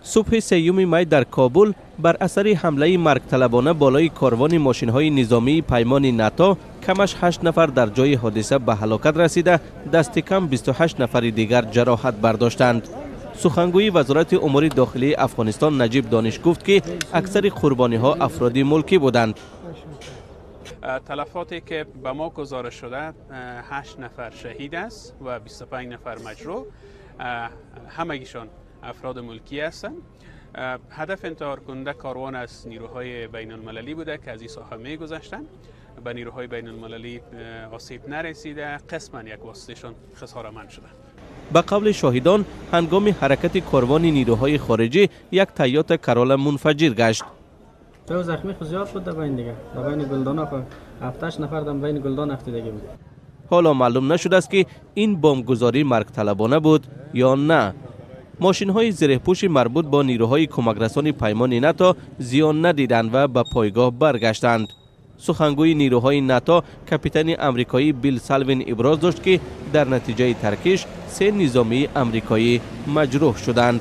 صبح 3 می در کابل بر اثر حمله مرگ طلبانه بالای کاروان ماشین‌های نظامی پیمان ناتو کمش 8 نفر در جای حادثه به هلاکت رسیده، دست کم 28 نفر دیگر جراحت برداشتند. سخنگوی وزارت امور داخلی افغانستان نجیب دانش گفت که اکثر قربانی‌ها افراد ملکی بودند. تلفاتی که به ما گزارش شده 8 نفر شهید است و 25 نفر مجروح، همگیشان افراد ملکی هستند. هدف انتحار کننده کاروان از نیروهای بین المللی بوده که از این ساحه می گذشتند. به نیروهای بین المللی آسیب نرسیده، قسما یک واسطهشان خساره‌مند شده. به قول شاهدان هنگام حرکت کاروان نیروهای خارجی یک تویوتا کرولا منفجر گشت. تو زخمی خود زیاد بود در بین دیگه، در بین گلدان ها 7-8 نفر در بین گلدان افتیدگی بود. حالا معلوم نشده است که این بمبگذاری مرگ طلبانه بود یا نه. ماشین های زره‌پوش مربوط با نیروهای کمکرسانی پیمان ناتو زیان ندیدند و به پایگاه برگشتند. سخنگوی نیروهای ناتو کاپیتان امریکایی بیل سالوین ابراز داشت که در نتیجه ترکش 3 نظامی امریکایی مجروح شدند.